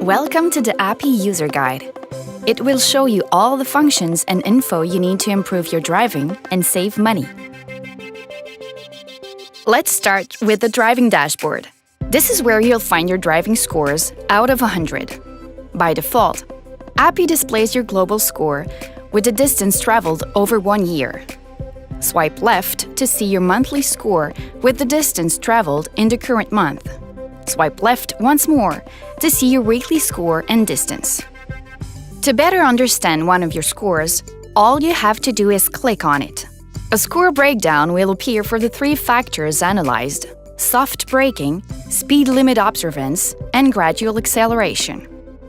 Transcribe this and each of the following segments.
Welcome to the Appi user guide. It will show you all the functions and info you need to improve your driving and save money. Let's start with the driving dashboard. This is where you'll find your driving scores out of 100. By default, Appi displays your global score with the distance traveled over 1 year. Swipe left to see your monthly score with the distance traveled in the current month. Swipe left once more to see your weekly score and distance. To better understand one of your scores, all you have to do is click on it. A score breakdown will appear for the 3 factors analyzed: soft braking, speed limit observance, and gradual acceleration.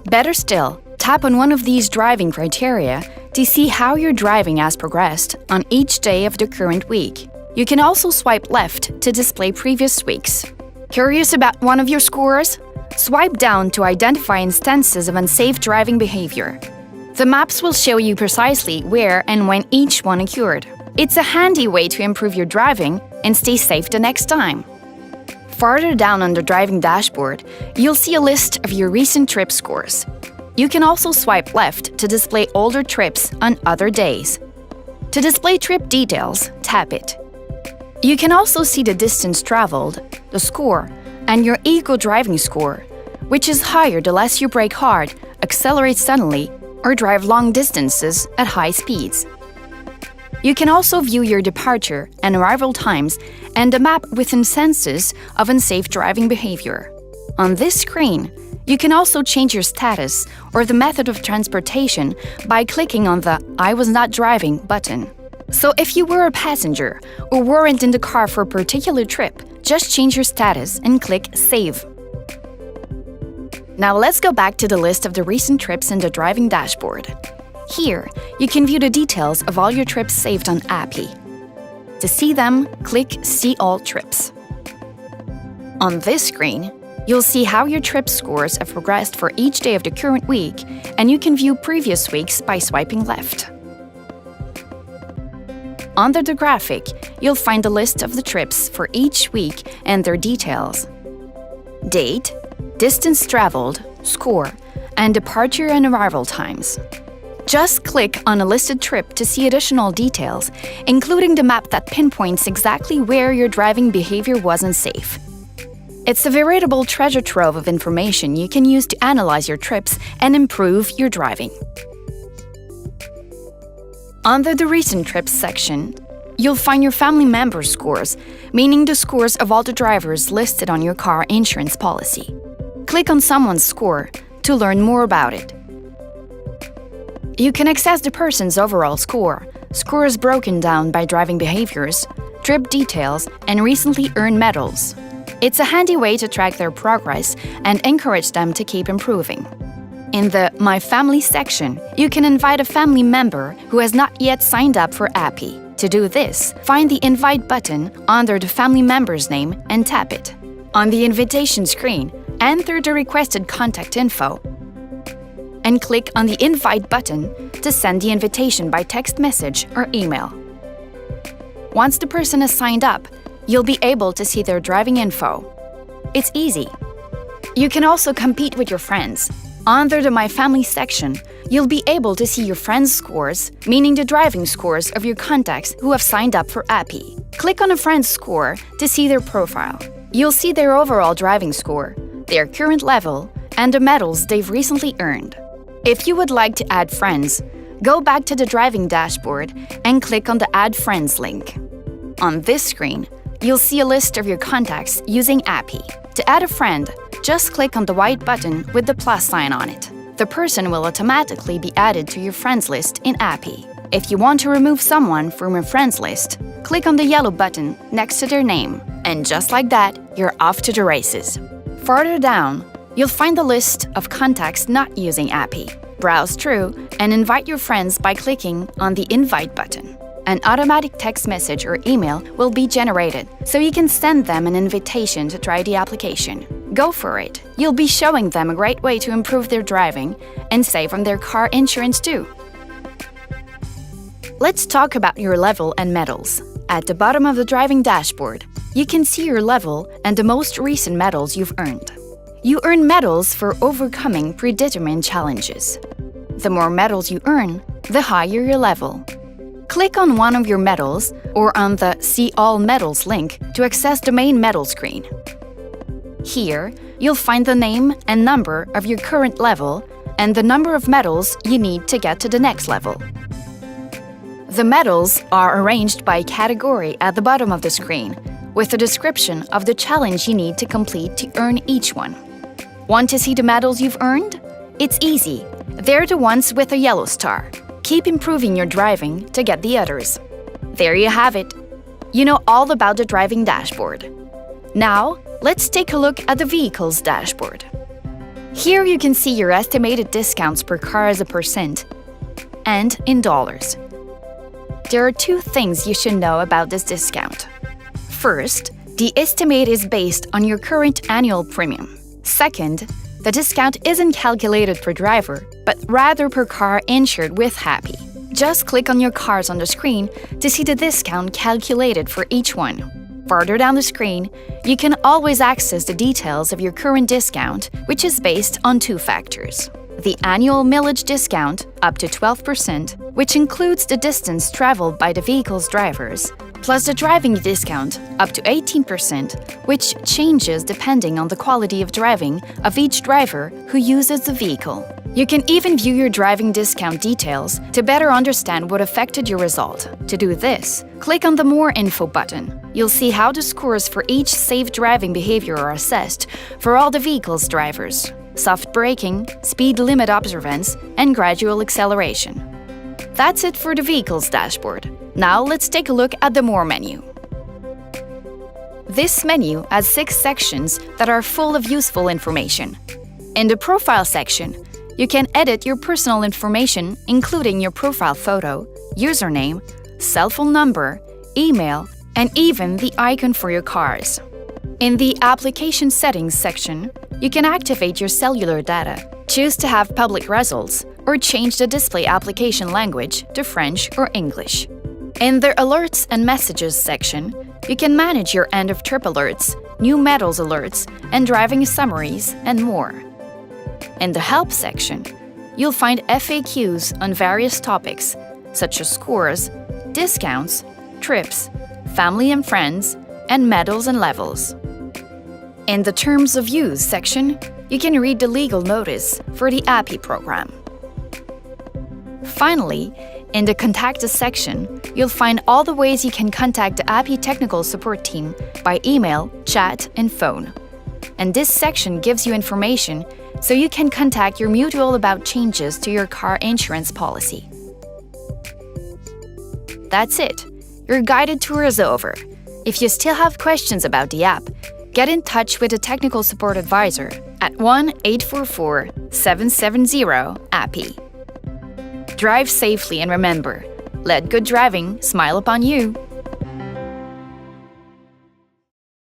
Better still, tap on one of these driving criteria to see how your driving has progressed on each day of the current week. You can also swipe left to display previous weeks. Curious about one of your scores? Swipe down to identify instances of unsafe driving behavior. The maps will show you precisely where and when each one occurred. It's a handy way to improve your driving and stay safe the next time. Farther down on the driving dashboard, you'll see a list of your recent trip scores. You can also swipe left to display older trips on other days. To display trip details, tap it. You can also see the distance traveled, the score, and your eco-driving score, which is higher the less you brake hard, accelerate suddenly, or drive long distances at high speeds. You can also view your departure and arrival times and a map with instances of unsafe driving behavior. On this screen, you can also change your status or the method of transportation by clicking on the "I was not driving" button. So if you were a passenger or weren't in the car for a particular trip, just change your status and click Save. Now let's go back to the list of the recent trips in the driving dashboard. Here, you can view the details of all your trips saved on Appi. To see them, click See All Trips. On this screen, you'll see how your trip scores have progressed for each day of the current week, and you can view previous weeks by swiping left. Under the graphic, you'll find the list of the trips for each week and their details: date, distance traveled, score, and departure and arrival times. Just click on a listed trip to see additional details, including the map that pinpoints exactly where your driving behavior was unsafe. It's a veritable treasure trove of information you can use to analyze your trips and improve your driving. Under the Recent Trips section, you'll find your family member scores, meaning the scores of all the drivers listed on your car insurance policy. Click on someone's score to learn more about it. You can access the person's overall score, scores broken down by driving behaviors, trip details, and recently earned medals. It's a handy way to track their progress and encourage them to keep improving. In the My Family section, you can invite a family member who has not yet signed up for Appi. To do this, find the Invite button under the family member's name and tap it. On the invitation screen, enter the requested contact info and click on the Invite button to send the invitation by text message or email. Once the person has signed up, you'll be able to see their driving info. It's easy. You can also compete with your friends. Under the My Family section, you'll be able to see your friends' scores, meaning the driving scores of your contacts who have signed up for Appi. Click on a friend's score to see their profile. You'll see their overall driving score, their current level, and the medals they've recently earned. If you would like to add friends, go back to the driving dashboard and click on the Add Friends link. On this screen, you'll see a list of your contacts using Appi. To add a friend, just click on the white button with the plus sign on it. The person will automatically be added to your friends list in Appi. If you want to remove someone from your friends list, click on the yellow button next to their name. And just like that, you're off to the races. Farther down, you'll find the list of contacts not using Appi. Browse through and invite your friends by clicking on the Invite button. An automatic text message or email will be generated, so you can send them an invitation to try the application. Go for it! You'll be showing them a great way to improve their driving and save on their car insurance too. Let's talk about your level and medals. At the bottom of the driving dashboard, you can see your level and the most recent medals you've earned. You earn medals for overcoming predetermined challenges. The more medals you earn, the higher your level. Click on one of your medals or on the See All Medals link to access the main medal screen. Here, you'll find the name and number of your current level and the number of medals you need to get to the next level. The medals are arranged by category at the bottom of the screen, with a description of the challenge you need to complete to earn each one. Want to see the medals you've earned? It's easy. They're the ones with a yellow star. Keep improving your driving to get the others. There you have it. You know all about the driving dashboard. Now, let's take a look at the vehicle's dashboard. Here you can see your estimated discounts per car as a percent and in dollars. There are two things you should know about this discount. First, the estimate is based on your current annual premium. Second, the discount isn't calculated per driver, but rather per car insured with Appi. Just click on your cars on the screen to see the discount calculated for each one. Farther down the screen, you can always access the details of your current discount, which is based on two factors. The annual mileage discount, up to 12%, which includes the distance traveled by the vehicle's drivers, plus the driving discount, up to 18%, which changes depending on the quality of driving of each driver who uses the vehicle. You can even view your driving discount details to better understand what affected your result. To do this, click on the More Info button. You'll see how the scores for each safe driving behavior are assessed for all the vehicle's drivers: soft braking, speed limit observance, and gradual acceleration. That's it for the vehicle's dashboard. Now let's take a look at the More menu. This menu has 6 sections that are full of useful information. In the Profile section, you can edit your personal information, including your profile photo, username, cell phone number, email, and even the icon for your cars. In the Application Settings section, you can activate your cellular data, choose to have public results, or change the display application language to French or English. In the Alerts and Messages section, you can manage your end-of-trip alerts, new medals alerts, and driving summaries, and more. In the Help section, you'll find FAQs on various topics, such as scores, discounts, trips, family and friends, and medals and levels. In the Terms of Use section, you can read the legal notice for the Appi program. Finally, in the Contact Us section, you'll find all the ways you can contact the Appi technical support team by email, chat, and phone. And this section gives you information so you can contact your mutual about changes to your car insurance policy. That's it. Your guided tour is over. If you still have questions about the app, get in touch with a technical support advisor at 1-844-770-APPI. Drive safely and remember, let good driving smile upon you.